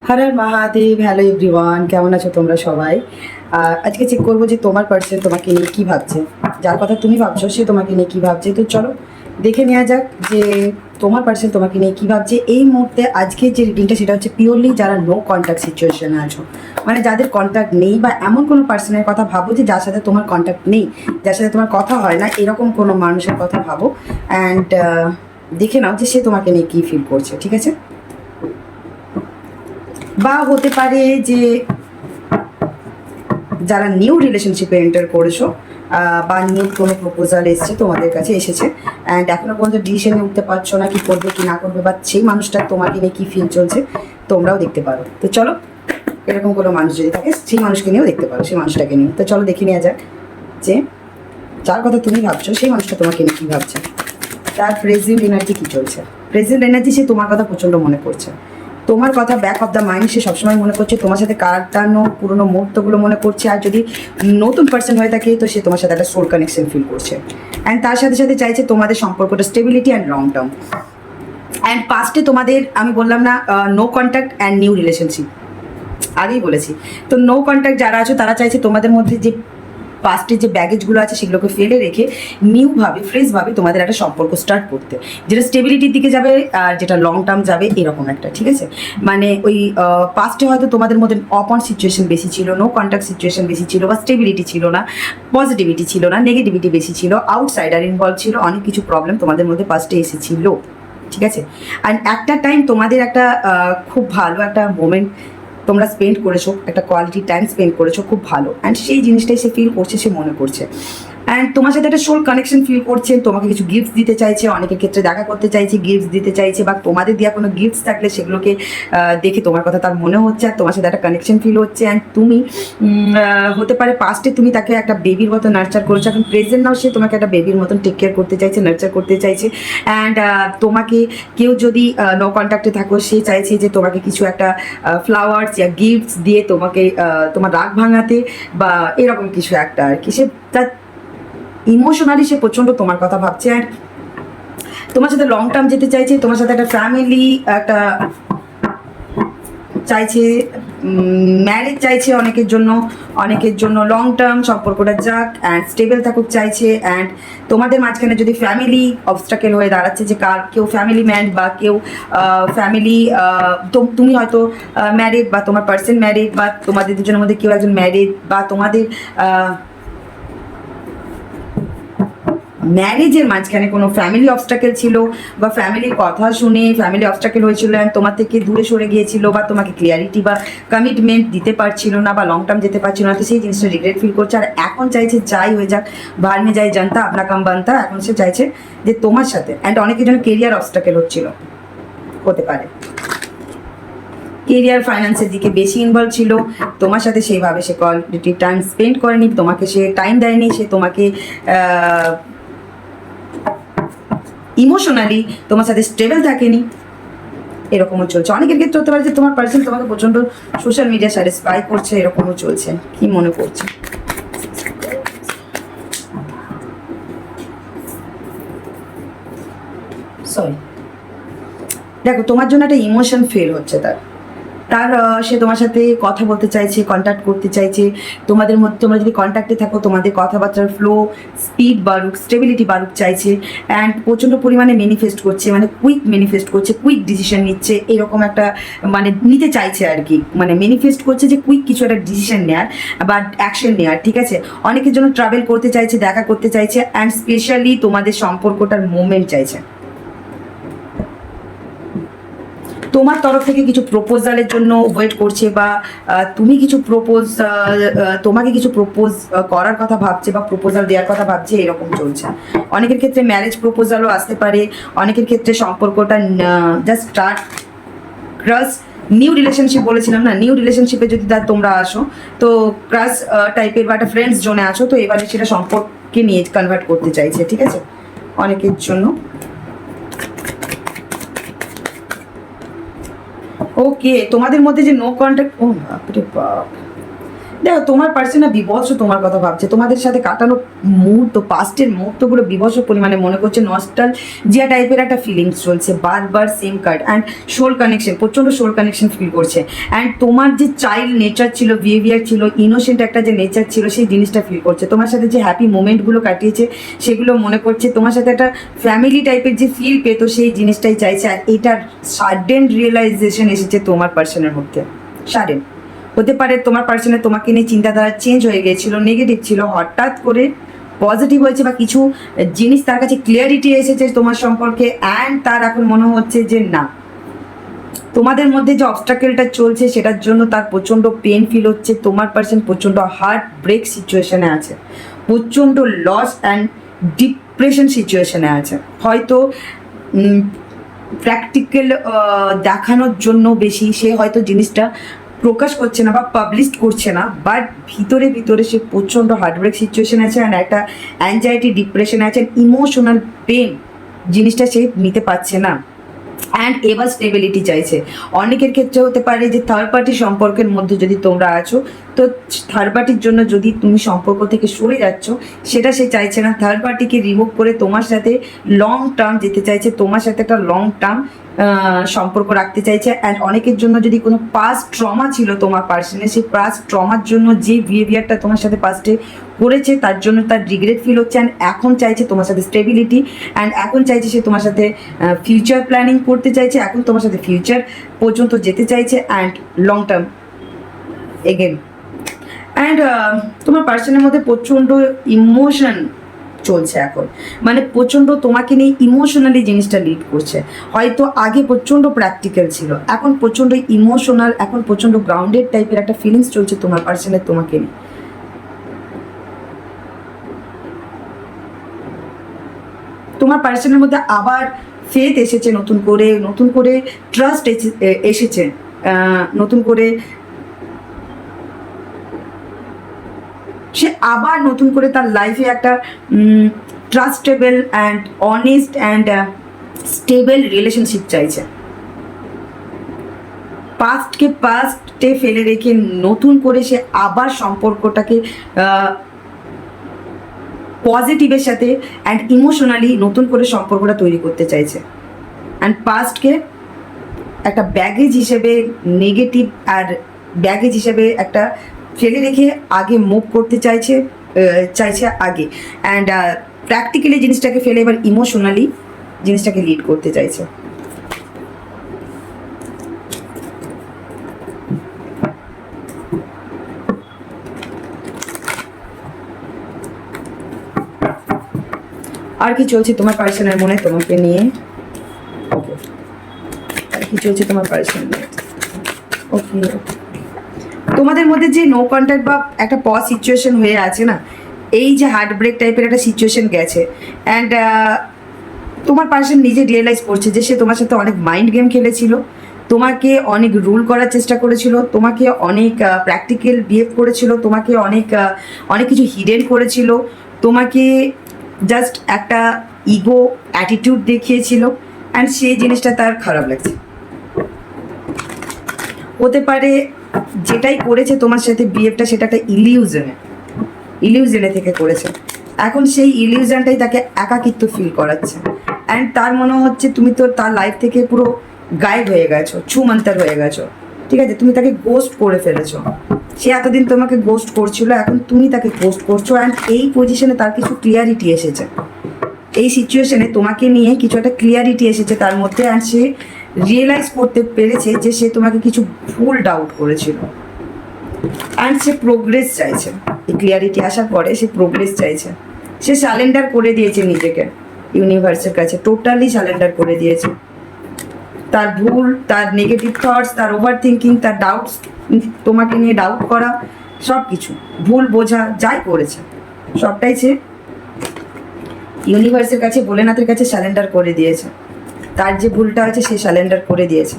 Har Har Mahadev. Hello everyone, কেমন আছো তোমরা সবাই? আজকে চেক করবো যে তোমার পার্সন তোমাকে নিয়ে কী ভাবছে, যার কথা তুমি ভাবছো সে তোমাকে নিয়ে কী ভাবছে। তো চলো দেখে নেওয়া যাক যে তোমার পার্সন তোমাকে নিয়ে কী ভাবছে এই মুহূর্তে। আজকে যে রিডিংটা সেটা হচ্ছে পিওরলি যারা নো কন্ট্যাক্ট সিচুয়েশনে আছো, মানে যাদের কন্ট্যাক্ট নেই, বা এমন কোনো পার্সনের কথা ভাবো যে যার সাথে তোমার কন্ট্যাক্ট নেই, যার সাথে তোমার কথা হয় না, এরকম কোনো মানুষের কথা ভাবো। অ্যান্ড দেখে নাও যে সে তোমাকে নিয়ে কী ফিল করছে, ঠিক আছে? বা হতে পারে যে যারা নিউ রিলেশনশিপে এন্টার করেছো, বা নিউ কোনো প্রপোজাল এসছে তোমাদের কাছে এসেছে, অ্যান্ড এখনো পর্যন্ত ডিসিশনে উঠতে পারছো না কি করবে কি না করবে, বা সেই মানুষটা তোমাকে নিয়ে কী ফিল চলছে তোমরাও দেখতে পারো। তো চলো, এরকম কোনো মানুষ যদি থাকে সেই মানুষকে নিয়েও দেখতে পারো, সেই মানুষটাকে নিয়ে। তো চলো দেখে নেওয়া যাক যে যার কথা তুমি ভাবছো সেই মানুষটা তোমাকে নিয়ে কী ভাবছে, তার প্রেজেন্ট এনার্জি কী চলছে। প্রেজেন্ট এনার্জি সে তোমার কথা প্রচণ্ড মনে করছে, তোমার কথা ব্যাক অফ দ্য মাইন্ড সে সবসময় মনে করছে, তোমার সাথে কাটানো পুরোনো মুহূর্তগুলো মনে করছে। আর যদি নতুন পার্সন হয়ে থাকে তো সে তোমার সাথে একটা সোল কানেকশন ফিল করছে, অ্যান্ড তার সাথে সাথে চাইছে তোমাদের সম্পর্কটা stability and long term. And পাস্টে তোমাদের আমি বললাম না no contact and new relationship, আগেই বলেছি। তো নো কন্ট্যাক্ট যারা আছো তারা চাইছে তোমাদের মধ্যে যে পাস্টের যে ব্যাগেজগুলো আছে সেগুলোকে ফেলে রেখে নিউভাবে ফ্রেশভাবে তোমাদের একটা সম্পর্ক স্টার্ট করতে, যেটা স্টেবিলিটির দিকে যাবে আর যেটা লং টার্ম যাবে, এরকম একটা, ঠিক আছে? মানে ওই পাস্টে হয়তো তোমাদের মধ্যে অপন সিচুয়েশন বেশি ছিল, নো কন্ট্যাক্ট সিচুয়েশন বেশি ছিল, বা স্টেবিলিটি ছিল না, পজিটিভিটি ছিল না, নেগেটিভিটি বেশি ছিল, আউটসাইডার ইনভলভ ছিল, অনেক কিছু প্রবলেম তোমাদের মধ্যে পাস্টে এসেছিল, ঠিক আছে? আর একটা টাইম তোমাদের একটা খুব ভালো একটা মোমেন্ট তোমরা স্পেন্ড করেছো, একটা কোয়ালিটি টাইম স্পেন্ড করেছো খুব ভালো, অ্যান্ড সেই জিনিসটাই সে ফিল করছে, সে মনে করছে। অ্যান্ড তোমার সাথে একটা সোল কানেকশন ফিল করছে, তোমাকে কিছু গিফটস দিতে চাইছে, অনেকের ক্ষেত্রে দেখা করতে চাইছে, গিফটস দিতে চাইছে, বা তোমাদের দেওয়া কোনো গিফটস থাকলে সেগুলোকে দেখে তোমার কথা তার মনে হচ্ছে, আর তোমার সাথে একটা কানেকশন ফিল হচ্ছে। অ্যান্ড তুমি হতে পারে পাস্টে তুমি তাকে একটা বেবির মতো নার্চার করেছো, এখন প্রেজেন্ট নাও সে তোমাকে একটা বেবির মতন টেক কেয়ার করতে চাইছে, নার্চার করতে চাইছে। অ্যান্ড তোমাকে কেউ যদি নো কন্ট্যাক্টে থাকো, সে চাইছে যে তোমাকে কিছু একটা ফ্লাওয়ার্স ইয়া গিফটস দিয়ে তোমাকে তোমার রাগ ভাঙাতে, বা এরকম কিছু একটা আর কি। সে তার ইমোশনালি সে প্রচণ্ড তোমার কথা ভাবছে, আর তোমার সাথে লং টার্ম যেতে চাইছে, তোমার সাথে একটা ফ্যামিলি একটা চাইছে, ম্যারেজ চাইছে অনেকের জন্য লং টার্ম সম্পর্কটা যাক অ্যান্ড স্টেবল থাকুক চাইছে। অ্যান্ড তোমাদের মাঝখানে যদি ফ্যামিলি অবস্ট্রাকেল হয়ে দাঁড়াচ্ছে, যে কেউ ফ্যামিলি ম্যান বা কেউ ফ্যামিলি, তুমি হয়তো ম্যারিড বা তোমার পার্সন ম্যারিড, বা তোমাদের দুজনের মধ্যে কেউ একজন ম্যারিড, বা তোমাদের ম্যারেজের মাঝখানে কোনো ফ্যামিলি অবস্ট্রাকেল ছিল, বা ফ্যামিলির কথা শুনে ফ্যামিলি অবস্ট্রাকেল হয়েছিল অ্যান্ড তোমার থেকে দূরে সরে গিয়েছিল, বা তোমাকে ক্লিয়ারিটি বা কমিটমেন্ট দিতে পারছিল না, বা লং টার্ম যেতে পারছিল না, তো সেই জিনিসটা রিগ্রেট ফিল করছে। আর এখন চাইছে যাই হয়ে যাক, ভার মে যাই জানতা আপনা কাম বানতা, এখন সে চাইছে যে তোমার সাথে। অ্যান্ড অনেকের জন্য কেরিয়ার অবস্ট্রাকেল হচ্ছিল, হতে পারে কেরিয়ার ফাইন্যান্সের দিকে বেশি ইনভলভ ছিল, তোমার সাথে সেইভাবে সে কোয়ালিটি টাইম স্পেন্ড করেনি, তোমাকে সে টাইম দেয়নি, সে তোমাকে ইমোশনালি তোমার সাথে স্টেবল থাকেনি, এরকমও চলছে। অনেকের ক্ষেত্রে হতে পারে যে তোমার পার্সন তোমাকে প্রচণ্ড সোশ্যাল মিডিয়া স্যাটিসফাই করছে, এরকমও চলছে। কি মনে করছে? সরি, দেখো তোমার জন্য একটা ইমোশন ফেল হচ্ছে তার তার সে তোমার সাথে কথা বলতে চাইছে, কন্ট্যাক্ট করতে চাইছে, তোমাদের মধ্যে তোমরা যদি কন্ট্যাক্টে থাকো তোমাদের কথাবার্তার ফ্লো স্পিড বাড়ুক, স্টেবিলিটি বাড়ুক চাইছে। অ্যান্ড প্রচণ্ড পরিমাণে ম্যানিফেস্ট করছে, মানে কুইক ম্যানিফেস্ট করছে, কুইক ডিসিশন নিচ্ছে, এরকম একটা মানে নিতে চাইছে আর কি। মানে ম্যানিফেস্ট করছে যে কুইক কিছু একটা ডিসিশন নেওয়ার বা অ্যাকশন নেওয়ার, ঠিক আছে? অনেকের জন্য ট্রাভেল করতে চাইছে, দেখা করতে চাইছে, অ্যান্ড স্পেশালি তোমাদের সম্পর্কটার মোমেন্ট চাইছে। তোমার তরফ থেকে কিছু প্রপোজালের জন্য ওয়েট করছে, বা তুমি কিছু তোমাকে কিছু প্রপোজ করার কথা ভাবছে, বা প্রপোজাল দেওয়ার কথা ভাবছে, এরকম চলছে। অনেকের ক্ষেত্রে ম্যারেজ প্রপোজালও আসতে পারে, অনেকের ক্ষেত্রে সম্পর্কটা just start crush. New relationship বলেছিলাম না, নিউ রিলেশনশিপে যদি তোমরা আসো তো ক্রাশ টাইপের বা একটা ফ্রেন্ডস জোনে আছো, তো এবারে সেটা সম্পর্কে নিয়ে কনভার্ট করতে চাইছে, ঠিক আছে? অনেকের জন্য ওকে। তোমাদের মধ্যে যে নো কন্ট্যাক্ট, ও বাপরে বাপ, দেখো তোমার পার্সন বিভৎস তোমার কথা ভাবছে, তোমাদের সাথে কাটানো মুহূর্ত, পাস্টের মুহূর্তগুলো বিভৎস পরিমাণে মনে করছে, নস্টালজিয়া টাইপের একটা ফিলিংস চলছে, বারবার same card and soul connection, প্রচণ্ড সোল কানেকশন ফিল করছে। অ্যান্ড তোমার যে চাইল্ড নেচার ছিল, বিহেভিয়ার ছিল, ইনোসেন্ট একটা যে নেচার ছিল, সেই জিনিসটা ফিল করছে। তোমার সাথে যে হ্যাপি মোমেন্টগুলো কাটিয়েছে সেগুলো মনে করছে, তোমার সাথে একটা ফ্যামিলি টাইপের যে ফিল পেত সেই জিনিসটাই চাইছে। আর এটার সাডেন রিয়েলাইজেশন এসেছে তোমার পার্সনের মধ্যে, সাডেন। হতে পারে তোমার পার্সনে তোমাকে নিয়ে চিন্তাধারা চেঞ্জ হয়ে গিয়েছিল, নেগেটিভ ছিল, হঠাৎ করে পজিটিভ হয়েছে, বা কিছু জিনিস তার কাছে ক্লিয়ারিটি এসেছে তোমার সম্পর্কে। অ্যান্ড তার এখন মনে হচ্ছে যে না, তোমাদের মধ্যে যে অবস্টাকেলটা চলছে সেটার জন্য তার প্রচণ্ড পেন ফিল হচ্ছে। তোমার পার্সন প্রচণ্ড হার্ট ব্রেক সিচুয়েশনে আছে, প্রচণ্ড লস অ্যান্ড ডিপ্রেশন সিচুয়েশনে আছে। হয়তো প্র্যাকটিক্যাল দেখানোর জন্য বেশি সে হয়তো জিনিসটা প্রকাশ করছে না বা পাবলিশ করছে না, বাট ভিতরে ভিতরে সে প্রচণ্ড হার্টব্রেক সিচুয়েশন আছে, অ্যান্ড একটা অ্যাংজাইটি ডিপ্রেশন আছে, ইমোশনাল পেন জিনিসটা সে নিতে পারছে না। অ্যান্ড এবার স্টেবিলিটি চাইছে। অনেকের ক্ষেত্রে হতে পারে যে থার্ড পার্টি সম্পর্কের মধ্যে যদি তোমরা আছো, তো থার্ড পার্টির জন্য যদি তুমি সম্পর্ক থেকে সরে যাচ্ছ, সেটা সে চাইছে না। থার্ড পার্টিকে রিমুভ করে তোমার সাথে লং টার্ম যেতে চাইছে, তোমার সাথে একটা লং টার্ম সম্পর্ক রাখতে চাইছে। অ্যান্ড অনেকের জন্য যদি কোনো পাস্ট ট্রমা ছিল তোমার পার্সনে, সেই পাস্ট ট্রমার জন্য যে বিহেভিয়ারটা তোমার সাথে পাস্টে করেছে তার জন্য তার রিগ্রেট ফিল হচ্ছে। অ্যান্ড এখন চাইছে তোমার সাথে স্টেবিলিটি, অ্যান্ড এখন চাইছে সে তোমার সাথে ফিউচার প্ল্যানিং করতে চাইছে, এখন তোমার সাথে ফিউচার পর্যন্ত যেতে চাইছে, and long term again. And তোমার পার্সনের মধ্যে প্রচণ্ড ইমোশন চলছে এখন, মানে প্রচণ্ড তোমাকে নিয়ে ইমোশনালি জিনিসটা লিড করছে। হয়তো আগে প্রচণ্ড প্র্যাকটিক্যাল ছিল, এখন প্রচণ্ড ইমোশনাল, এখন প্রচণ্ড গ্রাউন্ডেড টাইপের একটা ফিলিংস চলছে তোমার পার্সনের তোমাকে নিয়ে। তোমার পার্সনের মধ্যে আবার ফেথ এসেছে, নতুন করে ট্রাস্ট এসেছে, নতুন করে সে আবার নতুন করে তার লাইফে একটা trustable and honest and stable relationship চাইছে। পাস্টে ফেলে রেখে নতুন করে সে আবার সম্পর্কটাকে পজিটিভের সাথে অ্যান্ড ইমোশনালি নতুন করে সম্পর্কটা তৈরি করতে চাইছে। অ্যান্ড পাস্টকে একটা ব্যাগেজ হিসেবে, নেগেটিভ আর ব্যাগেজ হিসেবে একটা ফেলে রেখে আগে মুভ করতে চাইছে আগে। অ্যান্ড প্র্যাকটিক্যালি জিনিসটাকে ফেলে এবার ইমোশনালি জিনিসটাকে লিড করতে চাইছে। আর কি চলছে তোমার পার্সনের মনে তোমাকে নিয়ে? ওকে, আর কি চলছে তোমার পার্সনের মনে? ওকে, তোমাদের মধ্যে যে নো কন্ট্যাক্ট বা একটা পজ সিচুয়েশন হয়ে আছে না, এই যে হার্ট ব্রেক টাইপের একটা সিচুয়েশন গেছে। অ্যান্ড তোমার পার্সন নিজে রিয়েলাইজ করছে যে সে তোমার সাথে অনেক মাইন্ড গেম খেলেছিল, তোমাকে অনেক রুল করার চেষ্টা করেছিল, তোমাকে অনেক প্র্যাকটিক্যাল বিহেভ করেছিল, তোমাকে অনেক কিছু হিডেন করেছিল, তোমাকে জাস্ট একটা ইগো অ্যাটিটিউড দেখিয়েছিল। অ্যান্ড সেই জিনিসটা তার খারাপ লাগছে। হতে পারে যেটাই করেছে তোমার সাথে বিহেভটা, সেটা একটা ইলিউশনে থেকে করেছে। এখন সেই ইলিউশনটাই তাকে একাকিত্ব ফিল করাচ্ছে। অ্যান্ড তার মনে হচ্ছে তুমি তো তার লাইফ থেকে পুরো গায়েব হয়ে গেছো, ছুমন্তর হয়ে গেছো, ঠিক আছে? তুমি তাকে গোস্ট করে ফেলেছো। সে এতদিন তোমাকে গোস্ট করছিল, এখন তুমি তাকে গোস্ট করছো। অ্যান্ড এই পজিশনে তার কিছু ক্লিয়ারিটি এসেছে, এই সিচুয়েশনে তোমাকে নিয়ে কিছু একটা ক্লিয়ারিটি এসেছে তার মধ্যে। অ্যান্ড সে রিয়েলাইজ করতে পেরেছে যে সে তোমাকে কিছু ভুল ডাউট করেছিল। অ্যান্ড সে প্রোগ্রেস চাইছে। এই ক্লিয়ারিটি আসার পরে সে প্রোগ্রেস চাইছে। সে সারেন্ডার করে দিয়েছে নিজেকে ইউনিভার্সের কাছে, টোটালি সারেন্ডার করে দিয়েছে। তার ভুল, তার নেগেটিভ থটস, তার ওভার থিঙ্কিং, তার ডাউটস, তোমাকে নিয়ে ডাউট করা, সব কিছু ভুল বোঝা যাই করেছে সবটাই সে ইউনিভার্সের কাছে, ভোলেনাথের কাছে সারেন্ডার করে দিয়েছে। তার যে ভুলটা আছে সে সারেন্ডার করে দিয়েছে,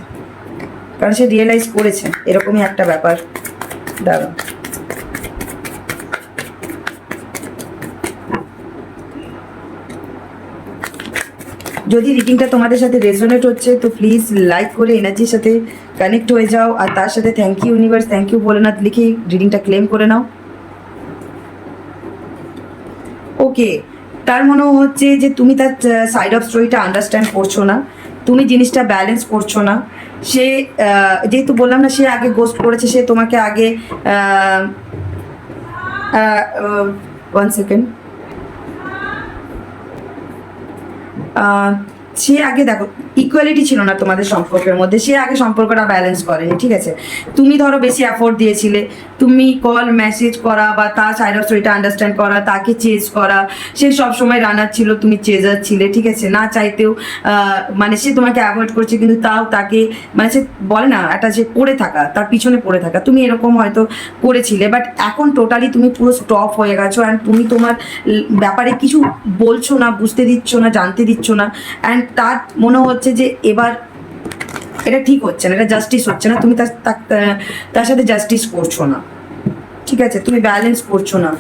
কারণ সে রিয়েলাইজ করেছে এরকমই একটা ব্যাপার। দাঁড়াও, যদি রিডিংটা তোমাদের সাথে রেজোনেট হচ্ছে তো প্লিজ লাইক করে এনার্জির সাথে কানেক্ট হয়ে যাও, আর তার সাথে thank you universe, thank you Bholenath লিখে রিডিংটা ক্লেম করে নাও। ওকে, তার মনে হচ্ছে যে তুমি তার সাইড অফ স্টোরিটা আন্ডারস্ট্যান্ড করছো না, তুমি জিনিসটা ব্যালেন্স করছো না। সে যেহেতু বললাম না, সে আগে গোস্ট করেছে, সে তোমাকে আগে 1 সেকেন্ড, সে আগে দেখো ইকুয়ালিটি ছিল না তোমাদের সম্পর্কের মধ্যে, সে আগে সম্পর্কটা ব্যালেন্স করেনি, ঠিক আছে? তুমি ধরো বেশি এফোর্ট দিয়েছিলে, তুমি কল মেসেজ করা বা তার সাইড অফ স্টোরিটা আন্ডারস্ট্যান্ড করা, তাকে চেজ করা, সে সবসময় রানার ছিল, তুমি চেজার ছিলে, ঠিক আছে? না চাইতেও মানে সে তোমাকে অ্যাভয়েড করছে, কিন্তু তাও তাকে মানে সে বলে না একটা যে পড়ে থাকা, তার পিছনে পড়ে থাকা, তুমি এরকম হয়তো করেছিলে। বাট এখন টোটালি তুমি পুরো স্টপ হয়ে গেছো, অ্যান্ড তুমি তোমার ব্যাপারে কিছু বলছো না, বুঝতে দিচ্ছ না, জানতে দিচ্ছ না। অ্যান্ড তার মনে হচ্ছে যে এবার এটা ঠিক হচ্ছে না, এটা জাস্টিস হচ্ছে না, তুমি তার সাথে জাস্টিস করছো না, ঠিক আছে? তুমি ব্যালেন্স করছো না।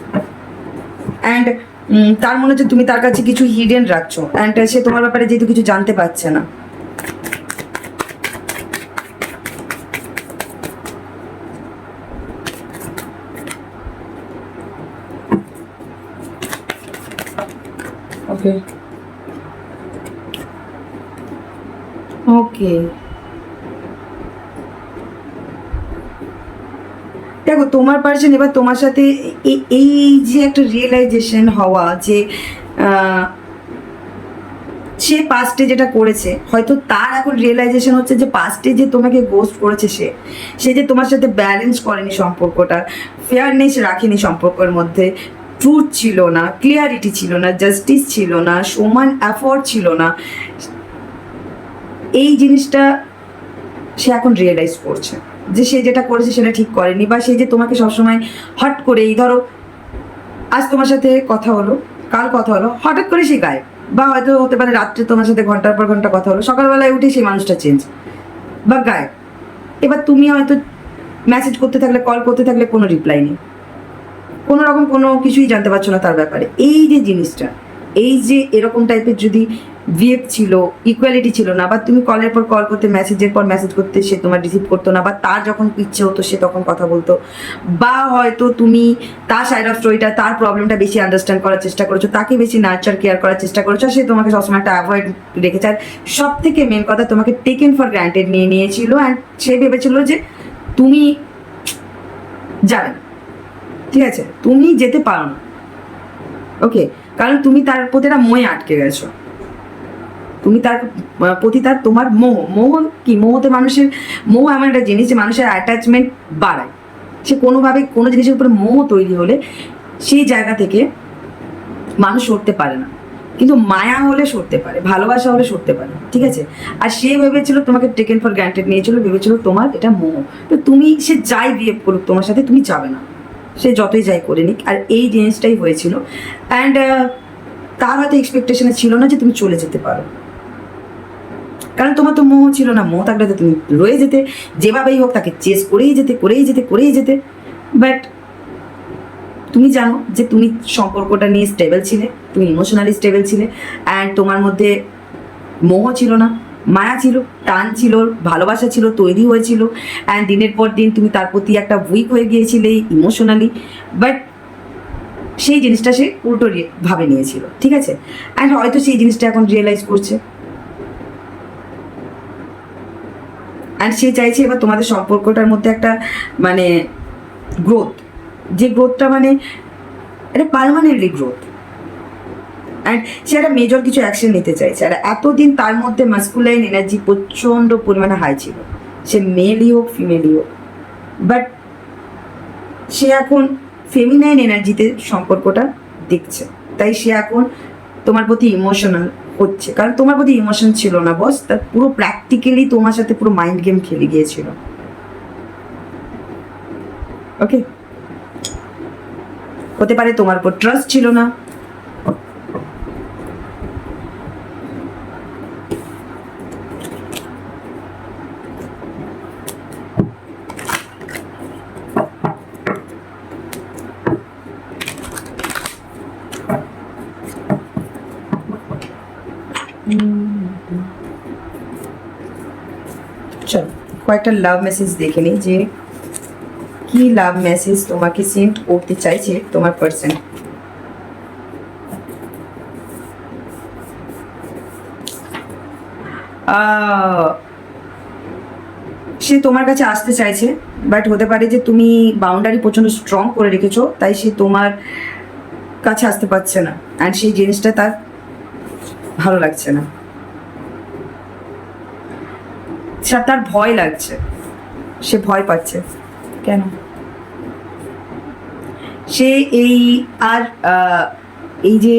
অ্যান্ড তার মনে হচ্ছে তুমি তার কাছে কিছু হিডেন রাখছো, অ্যান্ড সে তোমার ব্যাপারে যেহেতু কিছু জানতে পারছে না। ওকে ওকে, দেখো তোমার পার্সন এবার তোমার সাথে এই যে একটা রিয়েলাইজেশন হওয়া যে সে পাস্টে যেটা করেছে, হয়তো তার এখন রিয়েলাইজেশন হচ্ছে যে পাস্টে যে তোমাকে গোস্ট করেছে, সে যে তোমার সাথে ব্যালেন্স করেনি সম্পর্কটা, ফেয়ারনেস রাখেনি সম্পর্কের মধ্যে, ট্রুথ ছিল না, ক্লিয়ারিটি ছিল না, জাস্টিস ছিল না, সমান এফোর্ট ছিল না, এই জিনিসটা সে এখন রিয়েলাইজ করছে যে সে যেটা করেছে সেটা ঠিক করেনি। বা সে যে তোমাকে সবসময় হট করে, এই ধরো আজ তোমার সাথে কথা হলো, কাল কথা হলো, হঠাৎ করে সে গায়েব, বা হয়তো হতে পারে রাত্রে তোমার সাথে ঘন্টার পর ঘন্টা কথা হলো, সকালবেলায় উঠে সেই মানুষটা চেঞ্জ বা গায়েব। এবার তুমি হয়তো মেসেজ করতে থাকলে, কল করতে থাকলে কোনো রিপ্লাই নেই, কোনো রকম কোনো কিছুই জানতে পারছো না তার ব্যাপারে। এই যে জিনিসটা, এই যে এরকম টাইপের যদি ভিএফ ছিল, ইকুয়ালিটি ছিল না, বা তুমি কলের পর কল করতে, মেসেজের পর মেসেজ করতে, সে তোমার রিসিভ করতো না, বা তার যখন ইচ্ছে হতো সে তখন কথা বলতো, বা হয়তো তুমি তার সাইড অফ স্টোরিটা, তার প্রবলেমটা বেশি আন্ডারস্ট্যান্ড করার চেষ্টা করেছো, তাকে বেশি নার্চার কেয়ার করার চেষ্টা করেছো, সে তোমাকে সবসময় একটা অ্যাভয়েড রেখেছে। আর সব থেকে মেন কথা, তোমাকে টেকেন ফর গ্রান্টেড নিয়ে নিয়েছিল, অ্যান্ড সে ভেবেছিল যে তুমি যাবে না, ঠিক আছে? তুমি যেতে পারো না, ওকে? কারণ তুমি তার প্রতি একটা মোহে আটকে গেছো, তুমি তার প্রতি তার তোমার মোহ কি, মোহতে মানুষের, মোহ এমন একটা জিনিস যে মানুষের অ্যাটাচমেন্ট বাড়ায়। সে কোনোভাবে কোনো জিনিসের উপরে মোহ তৈরি হলে সেই জায়গা থেকে মানুষ সরতে পারে না, কিন্তু মায়া হলে সরতে পারে, ভালোবাসা হলে সরতে পারে, ঠিক আছে? আর সে ভেবেছিল তোমাকে টেকেন ফর গ্রান্টেড নিয়েছিল, ভেবেছিল তোমার এটা মোহ। তো তুমি, সে যাই বিহেভ করুক তোমার সাথে, তুমি যাবে না, সে যতই যাই করে নিক। আর এই জিনিসটাই হয়েছিল। অ্যান্ড তার হয়তো এক্সপেকটেশনে ছিল না যে তুমি চলে যেতে পারো, কারণ তোমার তো মোহ ছিল না। মোহ থাকলে তো তুমি রয়ে যেতে, যেভাবেই হোক তাকে চেস করেই যেতে। বাট তুমি জানো যে তুমি সম্পর্কটা নিয়ে স্টেবল ছিলে, তুমি ইমোশনালি স্টেবল ছিলে, অ্যান্ড তোমার মধ্যে মোহ ছিল না, মায়া ছিল, টান ছিল, ভালোবাসা ছিল, তৈরি হয়েছিল। অ্যান্ড দিনের পর দিন তুমি তার প্রতি একটা উইক হয়ে গিয়েছিলে ইমোশনালি। বাট সেই জিনিসটা সে উল্টো ভাবে নিয়েছিল, ঠিক আছে? অ্যান্ড হয়তো সেই জিনিসটা এখন রিয়েলাইজ করছে, অ্যান্ড সে চাইছে এবার তোমাদের সম্পর্কটার মধ্যে একটা মানে গ্রোথ, যে গ্রোথটা মানে একটা পারমানেন্টলি গ্রোথ। অ্যান্ড সে একটা মেজর কিছু অ্যাকশন নিতে চাইছে। আর এতদিন তার মধ্যে মাস্কুলাইন এনার্জি প্রচণ্ড পরিমাণে হাই ছিল, সে মেলই হোক ফিমেলই হোক। বাট সে এখন ফেমিনাইন এনার্জিতে সম্পর্কটা দেখছে, তাই সে এখন তোমার প্রতি ইমোশনাল হচ্ছে। কারণ তোমার প্রতি ইমোশন ছিল না বস, তার পুরো প্র্যাকটিক্যালি তোমার সাথে পুরো মাইন্ড গেম খেলে গিয়েছিল, ওকে? হতে পারে তোমার উপর ট্রাস্ট ছিল না, চলো কয়েকটা লাভ মেসেজ দেখে নিই যে কি লাভ মেসেজ তোমাকে সেন্ড করতে চাইছে তোমার পার্সন। সে তোমার কাছে আসতে চাইছে, বাট হতে পারে যে তুমি বাউন্ডারি প্রচণ্ড স্ট্রং করে রেখেছো, তাই সে তোমার কাছে আসতে পারছে না, অ্যান্ড সেই জিনিসটা তার ভালো লাগছে না, তার ভয় লাগছে, সে ভয় পাচ্ছে। কেন? সে এই আর এই যে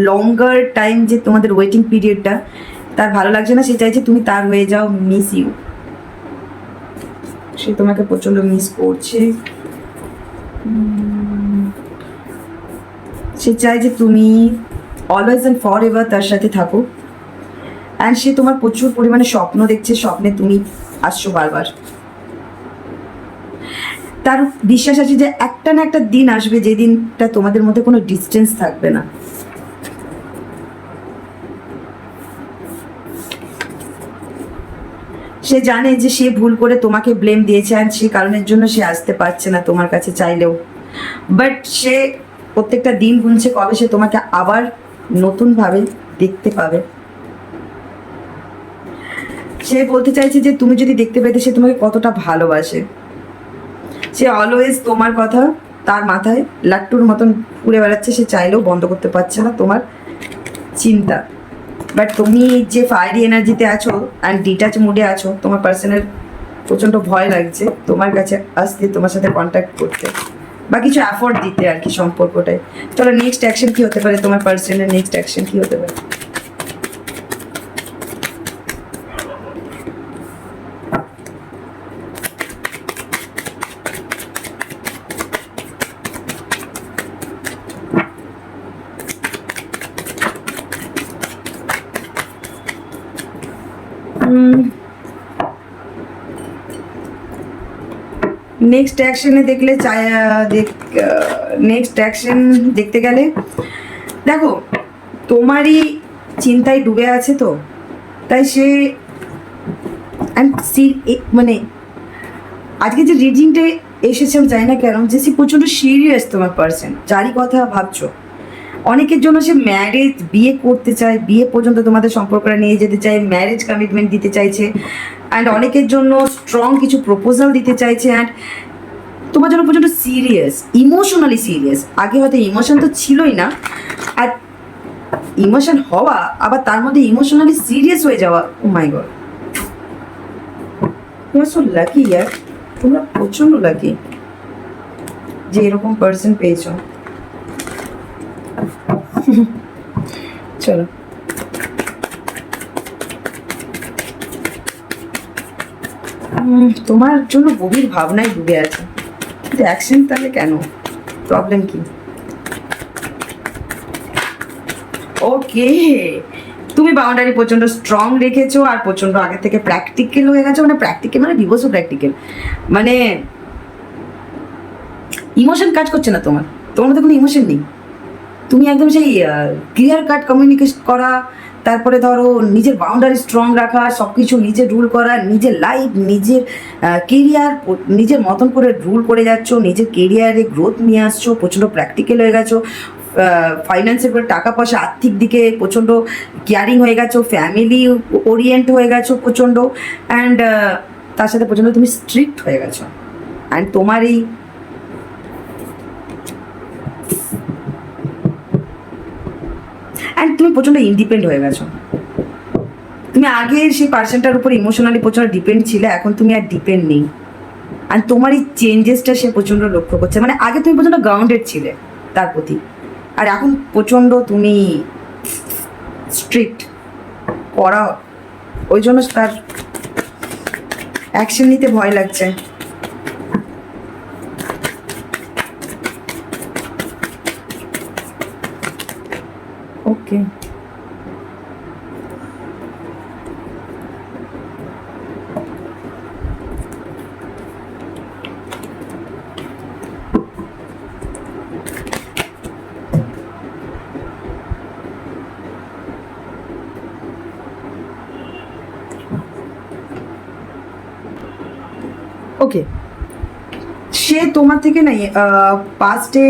লঙ্গার টাইম যে তোমাদের ওয়েটিং পিরিয়ডটা তার ভালো লাগছে না, সে চাইছে তুমি তার হয়ে যাও, মিস ইউ। সে তোমাকে প্রচন্ড মিস করছে, সে চায় যে তুমি অলওয়েজ অ্যান্ড ফর এভার তার সাথে থাকো, অ্যান্ড সে তোমার প্রচুর পরিমাণে স্বপ্ন দেখছে, স্বপ্নে তুমি আসছো বারবার। তার বিশ্বাস আছে যে একটা না একটা দিন আসবে যে দিনটা তোমাদের মধ্যে কোনো ডিস্টেন্স থাকবে না। সে জানে যে সে ভুল করে তোমাকে ব্লেম দিয়েছে, অ্যান্ড সে কারণের জন্য সে আসতে পারছে না তোমার কাছে চাইলেও, বাট সে প্রত্যেকটা দিন গুনছে কবে সে তোমাকে আবার নতুনভাবে দেখতে পাবে। সে বলতে চাইছে যে তুমি যদি দেখতে পেতে সে তোমাকে কতটা ভালোবাসে। সে অলওয়েজ তোমার কথা তার মাথায় লাট্টুর মতন ঘুরে বেড়াচ্ছে, সে চাইলেও বন্ধ করতে পারছে না তোমার চিন্তা। বাট তুমি যে ফায়ারি এনার্জিতে আছো অ্যান্ড ডিটাচ মুডে আছো, তোমার পার্সনের প্রচণ্ড ভয় লাগছে তোমার কাছে আসতে, তোমার সাথে কন্ট্যাক্ট করতে বা কিছু অ্যাফোর্ড দিতে আর কি সম্পর্কটায়। চলো নেক্সট অ্যাকশন কি হতে পারে তোমার পার্সনের, নেক্সট অ্যাকশন কি হতে পারে? নেক্সট অ্যাকশনে দেখলে নেক্সট অ্যাকশন দেখতে গেলে দেখো তোমারই চিন্তায় ডুবে আছে তো, তাই সে মানে আজকে যে রিডিংটা এসেছে আমি জানি না কেন, যে সে প্রচণ্ড সিরিয়াস তোমার পার্সন, যারই কথা ভাবছো। অনেকের জন্য সে ম্যারেজ, বিয়ে করতে চায়, বিয়ে পর্যন্ত তোমাদের সম্পর্কটা নিয়ে যেতে চায়, ম্যারেজ কমিটমেন্ট দিতে চাইছে, অ্যান্ড অনেকের জন্য স্ট্রং কিছু প্রপোজাল দিতে চাইছে, অ্যান্ড তোমার জন্য প্রচণ্ড সিরিয়াস, ইমোশনালি সিরিয়াস। আগে হয়তো ইমোশন তো ছিলই না, আর ইমোশন হওয়া আবার তার মধ্যে ইমোশনালি সিরিয়াস হয়ে যাওয়া, oh my god, you are so lucky ইয়ার, তোমরা প্রচণ্ড লাকি যে এরকম পার্সন পেয়েছো। চলো তোমার জন্য গভীর ভাবনায় ডুবে আছে, কিন্তু অ্যাকশন তাহলে কেন, প্রবলেম কি? ওকে, তুমি বাউন্ডারি প্রচন্ড স্ট্রং রেখেছো আর প্রচন্ড আগে থেকে প্র্যাকটিক্যাল হয়ে গেছো, মানে প্র্যাকটিক্যাল মানে বিভৎস প্র্যাকটিক্যাল, মানে ইমোশন কাজ করছে না তোমার, তোমার মধ্যে কোনো ইমোশন নেই। তুমি একদম সেই ক্লিয়ার কাট কমিউনিকেশন করা, তারপরে ধরো নিজের বাউন্ডারি স্ট্রং রাখা, সব কিছু নিজের রুল করা, নিজের লাইফ, নিজের কেরিয়ার নিজের মতন করে রুল করে যাচ্ছ, নিজের কেরিয়ারে গ্রোথ নিয়ে আসছো, প্রচণ্ড প্র্যাকটিক্যাল হয়ে গেছো, ফাইন্যান্সের উপরে টাকা পয়সা আর্থিক দিকে প্রচণ্ড কেয়ারিং হয়ে গেছো, ফ্যামিলি ওরিয়েন্ট হয়ে গেছো প্রচণ্ড, অ্যান্ড তার সাথে প্রচণ্ড তুমি স্ট্রিক্ট হয়ে গেছো, অ্যান্ড তোমার এই অ্যান্ড তুমি প্রচণ্ড ইন্ডিপেন্ডেন্ট হয়ে গেছো। তুমি আগে সেই পার্সনটার উপর ইমোশনালি প্রচণ্ড ডিপেন্ড ছিলে, এখন তুমি আর ডিপেন্ড নেই, আর তোমার এই চেঞ্জেসটা সে প্রচণ্ড লক্ষ্য করছে। মানে আগে তুমি প্রচণ্ড গ্রাউন্ডেড ছিলে তার প্রতি, আর এখন প্রচণ্ড তুমি স্ট্রিক্ট করা, ওই জন্য তার অ্যাকশন নিতে ভয় লাগছে। ওকে, ওকে, সে তোমার থেকে নাই পাস্টে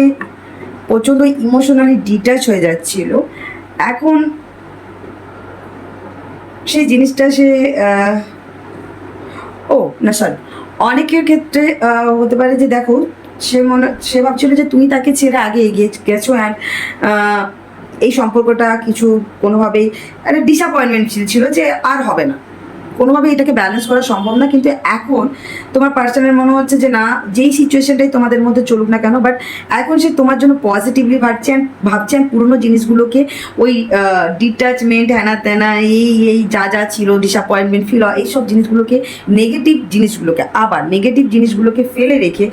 প্রচণ্ড ইমোশনালি ডিট্যাচ হয়ে যাচ্ছিল। এখন সেই জিনিসটা সে ও না সরি, অনেকের ক্ষেত্রে হতে পারে যে দেখো সে ভাবছিল যে তুমি তাকে ছেড়ে আগে এগিয়ে গেছো, অ্যান্ড এই সম্পর্কটা কিছু কোনোভাবেই একটা ডিসঅ্যাপয়েন্টমেন্ট ছিল যে আর হবে না, কোনোভাবেই এটাকে ব্যালেন্স করা সম্ভব না। কিন্তু এখন তোমার পার্সনের মনে হচ্ছে যে না, যেই সিচুয়েশনটাই তোমাদের মধ্যে চলুক না কেন, বাট এখন সে তোমার জন্য পজিটিভলি ভাবছেন পুরনো জিনিসগুলোকে, ওই ডিট্যাচমেন্ট হ্যানা ত্যানা এই যা যা ছিল ডিসঅ্যাপয়েন্টমেন্ট ফিল হয় এইসব জিনিসগুলোকে, আবার নেগেটিভ জিনিসগুলোকে ফেলে রেখে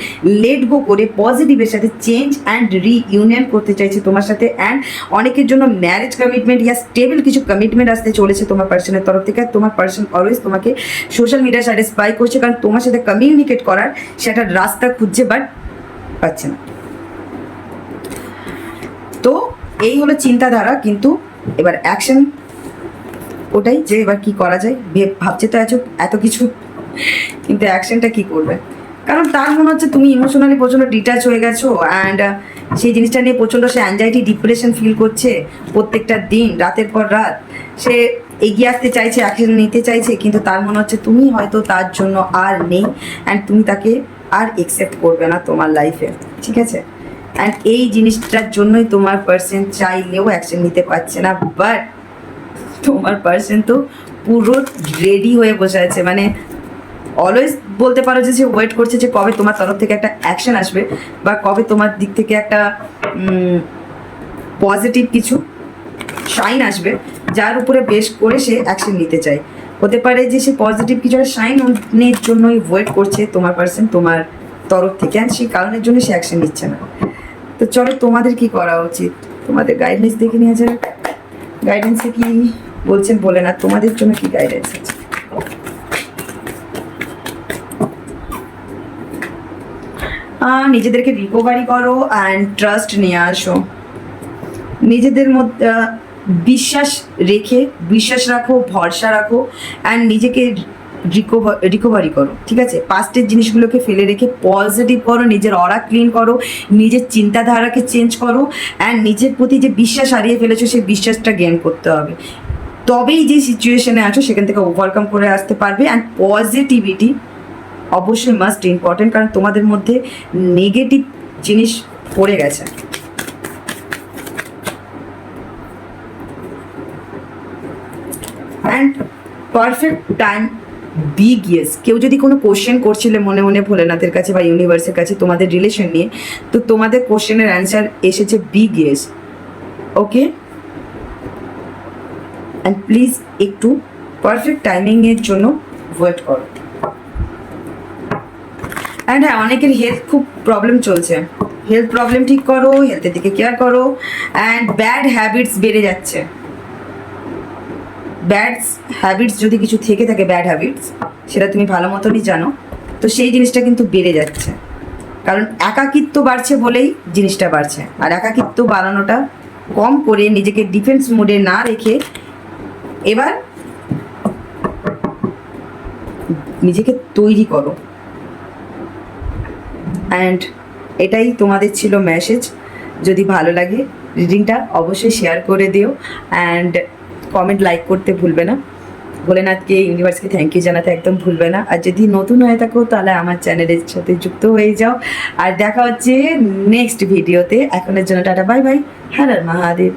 লেট গো করে পজিটিভের সাথে চেঞ্জ অ্যান্ড রিইউনিয়ন করতে চাইছে তোমার সাথে। অ্যান্ড অনেকের জন্য ম্যারেজ কমিটমেন্ট ইয়া স্টেবল কিছু কমিটমেন্ট আসতে চলেছে তোমার পার্সনের তরফ থেকে। তোমার পার্সন অলওয়েজ তোমাকে সোশ্যাল মিডিয়া সাইডে স্পাই করছে, কারণ তোমার সাথে কমিউনিকেট করার সেটা রাস্তা খুঁজছে, বাট পাচ্ছে না। তো এই হলো চিন্তাধারা, কিন্তু এবার অ্যাকশন ওটাই যে এবার কি করা যায়। ভাবছে তো এত কিছু, কিন্তু অ্যাকশনটা কি করবে? কারণ তার মনে হচ্ছে তুমি ইমোশনালি প্রচণ্ড ডিট্যাচ হয়ে গেছো, অ্যান্ড সেই জিনিসটা নিয়ে প্রচণ্ড সে অ্যাংজাইটি ডিপ্রেশন ফিল করছে প্রত্যেকটা দিন, রাতের পর রাত। সে এগিয়ে আসতে চাইছে, অ্যাকশন নিতে চাইছে, কিন্তু তার মনে হচ্ছে তুমি হয়তো তার জন্য আর নেই, অ্যান্ড তুমি তাকে আর একসেপ্ট করবে না তোমার লাইফে, ঠিক আছে? অ্যান্ড এই জিনিসটার জন্যই তোমার পার্সন চাইলেও অ্যাকশন নিতে পারছে না। বাট তোমার পার্সন তো পুরো রেডি হয়ে বসে আছে, মানে অলওয়েজ বলতে পারো যে সে ওয়েট করছে যে কবে তোমার তরফ থেকে একটা অ্যাকশন আসবে, বা কবে তোমার দিক থেকে একটা পজিটিভ কিছু শাইন আসবে, যার উপরে বেশ করে সে অ্যাকশন নিতে চায়। হতে পারে যে সে পজিটিভ কিছু একটা শাইনের জন্যই ওয়েট করছে তোমার পার্সন তোমার তরফ থেকে, অ্যান্ড সেই কারণের জন্য সে অ্যাকশন নিচ্ছে না। তো চলো তোমাদের কি করা উচিত, তোমাদের গাইডেন্স দেখে নিয়ে যাবে। গাইডেন্সে কি বলছেন বলে না, তোমাদের জন্য কি গাইডেন্স আছে? নিজেদেরকে রিকভারি করো অ্যান্ড ট্রাস্ট নিয়ে আসো। নিজেদের মধ্যে বিশ্বাস রাখো, ভরসা রাখো, অ্যান্ড নিজেকে রিকভারি করো, ঠিক আছে? পাস্টের জিনিসগুলোকে ফেলে রেখে পজিটিভ করো, নিজের অরা ক্লিন করো, নিজের চিন্তাধারাকে চেঞ্জ করো, অ্যান্ড নিজের প্রতি যে বিশ্বাস হারিয়ে ফেলেছো সেই বিশ্বাসটা গেইন করতে হবে। তবেই যে সিচুয়েশনে আছো সেখান থেকে ওভারকাম করে আসতে পারবে। অ্যান্ড পজিটিভিটি অবশ্যই মাস্ট ইম্পর্টেন্ট, কারণ তোমাদের মধ্যে নেগেটিভ জিনিস পড়ে গেছে। And perfect time, big yes. কেউ যদি কোনো কোশ্চেন করছিলে মনে মনে ভোলেনাথের কাছে বা ইউনিভার্সের কাছে তোমাদের রিলেশন নিয়ে, তো তোমাদের কোশ্চেনের অ্যান্সার এসেছে big yes. Okay, and please একটু পারফেক্ট টাইমিংয়ের জন্য ওয়েট করো। অ্যান্ড হ্যাঁ, অনেকের হেলথ খুব প্রবলেম চলছে, হেলথ প্রবলেম ঠিক করো, হেলথের দিকে কেয়ার করো। অ্যান্ড ব্যাড হ্যাবিটস বেড়ে যাচ্ছে, ব্যাড হ্যাবিটস যদি কিছু থেকে থাকে, ব্যাড হ্যাবিটস, সেটা তুমি ভালো মতনই জানো। তো সেই জিনিসটা কিন্তু বেড়ে যাচ্ছে, কারণ একাকিত্ব বাড়ছে বলেই জিনিসটা বাড়ছে। আর একাকিত্ব বাড়ানোটা কম করে নিজেকে ডিফেন্স মোডে না রেখে এবার নিজেকে তৈরি করো। অ্যান্ড এটাই তোমাদের ছিল মেসেজ। যদি ভালো লাগে রিডিংটা অবশ্যই শেয়ার করে দিও, অ্যান্ড কমেন্ট লাইক করতে ভুলবে না। ভোলেনাথকে, ইউনিভার্সকে থ্যাংক ইউ জানাতে একদম ভুলবে না। আর যদি নতুন হয়ে থাকো তাহলে আমার চ্যানেলের সাথে যুক্ত হয়ে যাও। আর দেখা হচ্ছে নেক্সট ভিডিওতে। এখনের জন্য tata, bye bye, Har Har Mahadev.